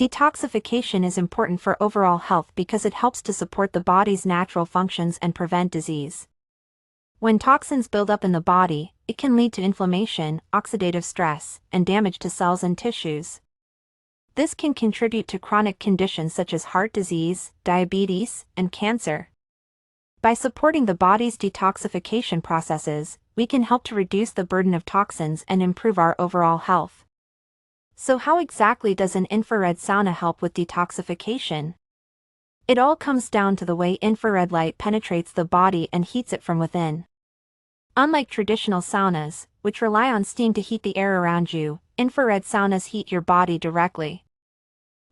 Detoxification is important for overall health because it helps to support the body's natural functions and prevent disease. When toxins build up in the body, it can lead to inflammation, oxidative stress, and damage to cells and tissues. This can contribute to chronic conditions such as heart disease, diabetes, and cancer. By supporting the body's detoxification processes, we can help to reduce the burden of toxins and improve our overall health. So how exactly does an infrared sauna help with detoxification? It all comes down to the way infrared light penetrates the body and heats it from within. Unlike traditional saunas, which rely on steam to heat the air around you, infrared saunas heat your body directly.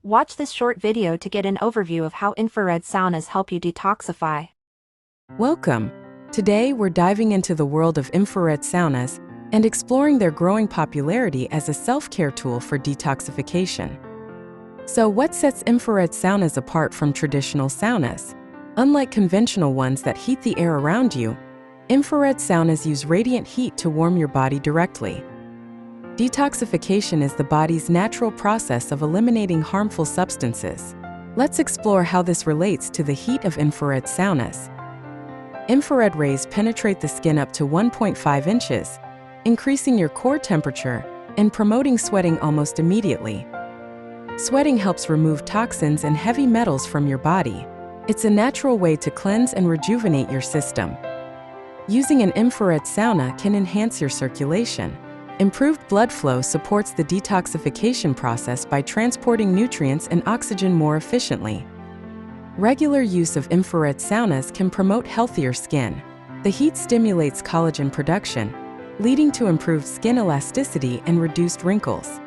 Watch this short video to get an overview of how infrared saunas help you detoxify. Welcome! Today we're diving into the world of infrared saunas and exploring their growing popularity as a self-care tool for detoxification. So what sets infrared saunas apart from traditional saunas? Unlike conventional ones that heat the air around you, infrared saunas use radiant heat to warm your body directly. Detoxification is the body's natural process of eliminating harmful substances. Let's explore how this relates to the heat of infrared saunas. Infrared rays penetrate the skin up to 1.5 inches, increasing your core temperature and promoting sweating almost immediately. Sweating helps remove toxins and heavy metals from your body. It's a natural way to cleanse and rejuvenate your system. Using an infrared sauna can enhance your circulation. Improved blood flow supports the detoxification process by transporting nutrients and oxygen more efficiently. Regular use of infrared saunas can promote healthier skin. The heat stimulates collagen production, leading to improved skin elasticity and reduced wrinkles.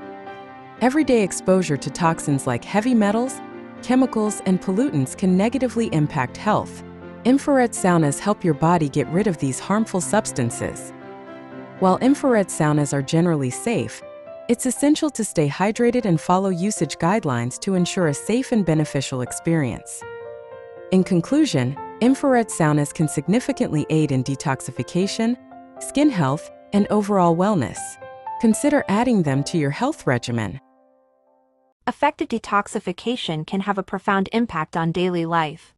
Everyday exposure to toxins like heavy metals, chemicals, and pollutants can negatively impact health. Infrared saunas help your body get rid of these harmful substances. While infrared saunas are generally safe, it's essential to stay hydrated and follow usage guidelines to ensure a safe and beneficial experience. In conclusion, infrared saunas can significantly aid in detoxification, skin health, and overall wellness. Consider adding them to your health regimen. Effective detoxification can have a profound impact on daily life.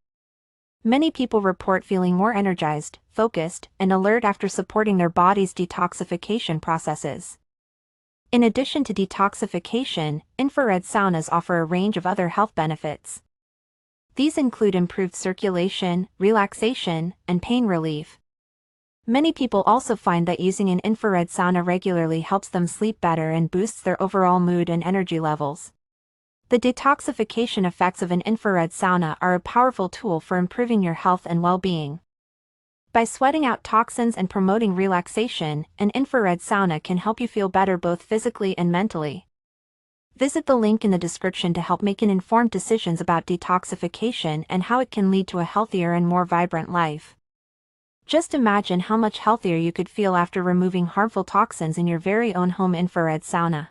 Many people report feeling more energized, focused, and alert after supporting their body's detoxification processes. In addition to detoxification, infrared saunas offer a range of other health benefits. These include improved circulation, relaxation, and pain relief. Many people also find that using an infrared sauna regularly helps them sleep better and boosts their overall mood and energy levels. The detoxification effects of an infrared sauna are a powerful tool for improving your health and well-being. By sweating out toxins and promoting relaxation, an infrared sauna can help you feel better both physically and mentally. Visit the link in the description to help make informed decisions about detoxification and how it can lead to a healthier and more vibrant life. Just imagine how much healthier you could feel after removing harmful toxins in your very own home infrared sauna.